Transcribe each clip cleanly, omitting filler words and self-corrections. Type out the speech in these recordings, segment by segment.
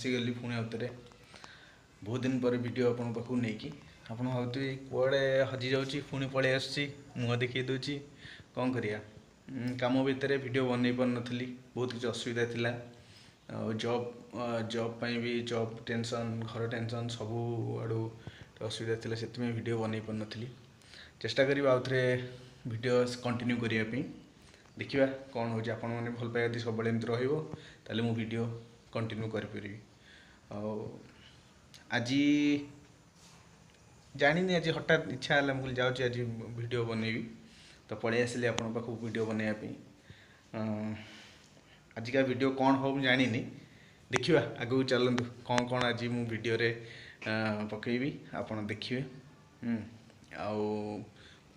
आसीगली पुणी आउे बहुत दिन पर वीडियो अपन पाखु नहीं कि आप भावुवे कुआड़े हजि जाऊँगी पुणी पलि आसुची मुँह देखी दूची कौन करिया काम भितर वीडियो बनई पार नी बहुत किसी असुविधा थिला जॉब भी जॉब टेंशन घर टेंशन सब आड़ू असुविधा थिला से वीडियो बनई पार नी चेष्टा करी आउ थे वीडियो कंटिन्यू करने देखिए कौन हो आप भल पाइबा सब एमती रही मु वीडियो कंटिन्यू करी आज जानी आज हठात इच्छा है मुझे जाऊँगी आज वीडियो बनईबी तो पलि आसिली आपण पाखु वीडियो बनवाई आजिका वीडियो कौन हो जानी देखिए आगू चलतु कौन कौन आज मु वीडियो रे पकेबी आपण देखिए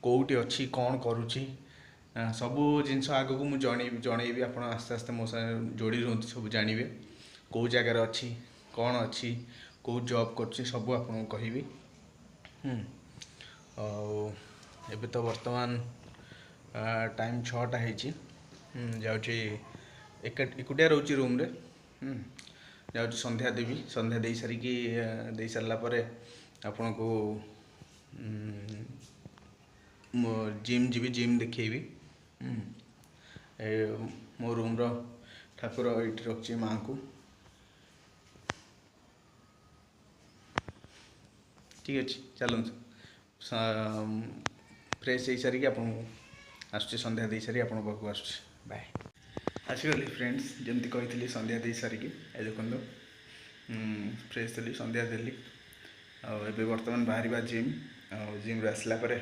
कौटी अच्छी कौन करुँची सबू जिनस आगू मुझे जनईबी आप आस्ते आस्ते मो साथ जोड़ी रुहतु सब जानवे कौ जगार अच्छी कौन अच्छी कौ जॉब कर सब आपको कहबी एबे तो वर्तमान टाइम 6टा जाऊँगी एकुटिया रोची रूम रे जाऊँगी संध्या देवी संध्या दे सारिकी दे सारा पर आपण को जिम जी जिम देखी मो रूम रो ठाकुर ये रखी माँ को ठीक अच्छे चलते फ्रेश हो सारिकी आप आसुचे संध्या दे सारी आपण पाक आस बाय आसीगली फ्रेंड्स जमती कही संध्या दे सारिकी ए देखो फ्रेश थी संध्या देली आबे बर्तमान बाहर जिम जिम रू आसला पर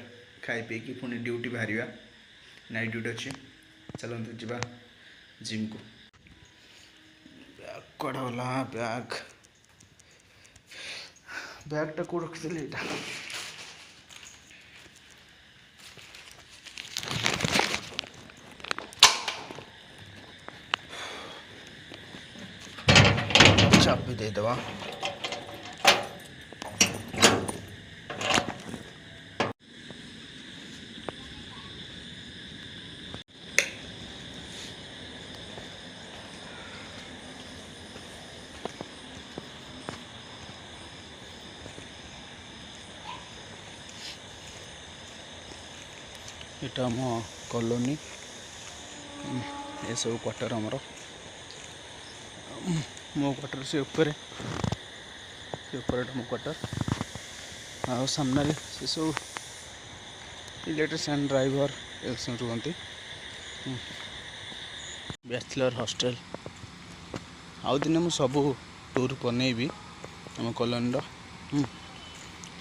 खाई पीकी पुणी ड्यूटी बाहर नाइट ड्यूटी अच्छी चलते जावा जिम को बैग कड़ा वाला बैग बैगटा को रखी यहाँ चाबी दे दवा यहाँ मो कॉलोनी ये सब क्वार्टर आमर मो क्वार्टर से ऊपर मो क्वार्टर आ सामने से सब इलेक्ट्रिशियन ड्राइवर रुहति बैचलर हॉस्टल आउ दिन मुझे सब टूर बनईबी आम कॉलोनी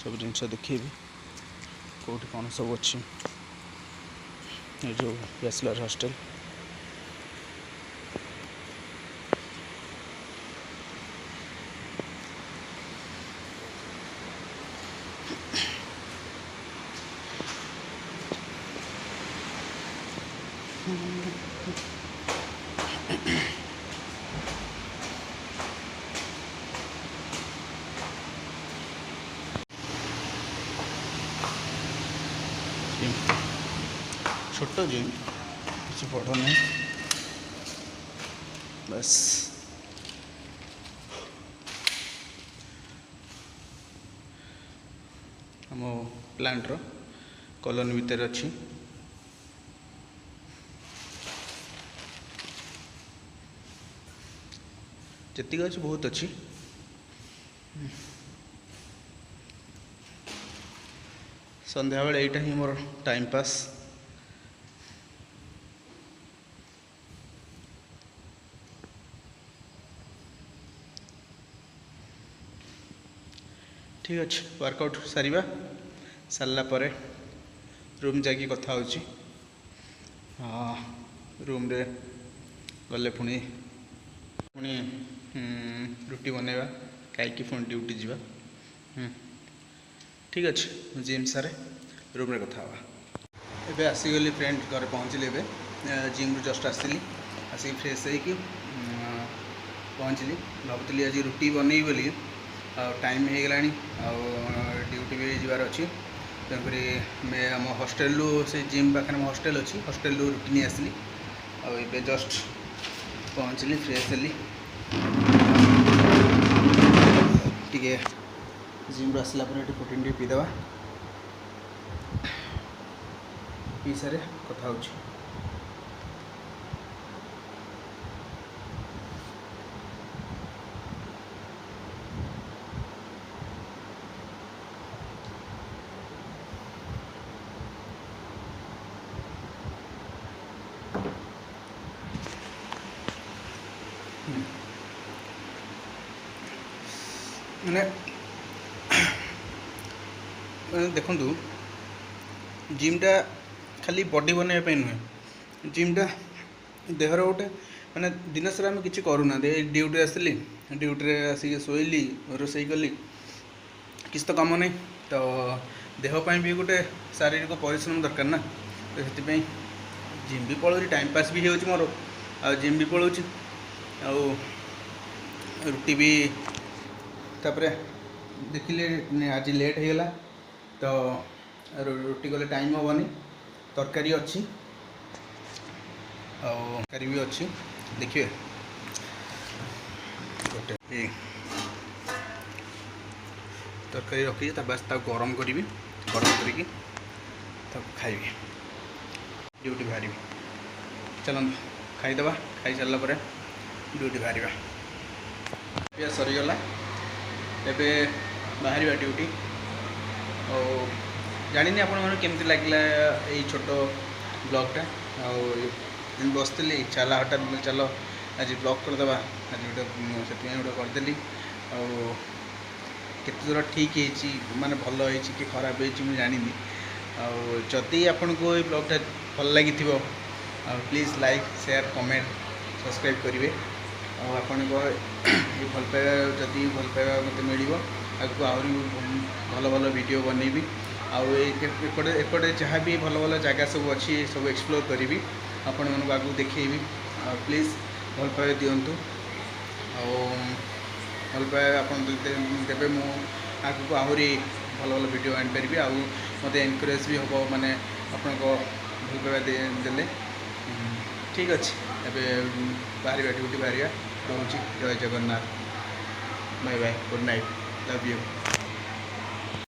सब जिनस देखेबी कौटी कौन सब अच्छी ये जो बैचलर हॉस्टल छोटो जिम किसी बड़ नहीं बस आम प्लांट रो कॉलोनी भीतर अच्छी जी अच्छी बहुत अच्छी संध्या बेले यहाँ ही मोर टाइम पास ठीक अच्छे वर्कआउट सारिबा सारा पर रूम जाकि कथा होची रूम रे गले पुणी पुणी रुटी बनैबा खाई पुणी ड्यूटी जावा ठीक अच्छे जिम सारे रूम रे कथा हवा एबे आसीगली फ्रेंड घर पहुँचली जिम रू जस्ट आसली आसिक फ्रेश होगी पहुँचली भावुली आज रुटी बनई बोली टाइम हो गला ड्यूटी भी जबार अच्छी तेणुक मैं आम हॉस्टेल से जिम पाखे आम हॉस्टेल अच्छी हॉस्टेल रुटी नहीं आसली आबे जस्ट पहुँचली फ्रेश हेली टे जिम आसला प्रोटीन टे पीदे पी सारे कथा हो मैंने देखु जिमटा खाली बॉडी बनवाई नुहे जिमटा देहर गोटे मैंने दिन सारा आम कि करूना ड्यूटी आसली ड्यूटी आसिक शोली रोसई कली किसी तो कम नहीं तो देहपाई भी गोटे शारीरिक परिश्रम दरकार ना तो से जिम भी पलूँ टाइम पास भी हो मोर आ जिम भी पलूँ आ रुटी भी तापर देखिले आज लेट हो गला तो रुटी गले टाइम हेनी तरकारी अच्छी तरकारी भी अच्छी देखिए गोटे तरकारी रखी बस गरम करी गरम करके खाइबी ड्यूटी बाहर चलते खाईदे खाई सारापर ड्यूटी बाहर सरीगला एबे बाहर ड्यूटी और जानी आपण केमती लगे ये छोट ब्लॉगटा बसती इच्छा है हठात चलो आज ब्लॉग करदे आज गोटे से गोटे करदेली केते दूर ठीक है माने भल हो कि खराब हो जानी जदि आपन को ये ब्लॉगटा भल लगी please like share comment subscribe करेंगे आपण को भल पाइबा जदि भल पाइबा मत मिल आगे आहरी भल भल वीडियो बनैबी आउटे जहाँ भी भल भल जगह सब अच्छी सब एक्सप्लोर करी आपण मन को आगे देखी प्लीज़ भल पाइबा दिंतु भल पाइबा आप देवे मु आगे आहरी भल भल वीडियो आनीपारि आउ मत एनकरेज भी हम माने आपण को भल पाइबा देले ठीक अच्छे एवं बाहर ड्यूटी बाहर रोचे जय Jagannath bye bye good night love you.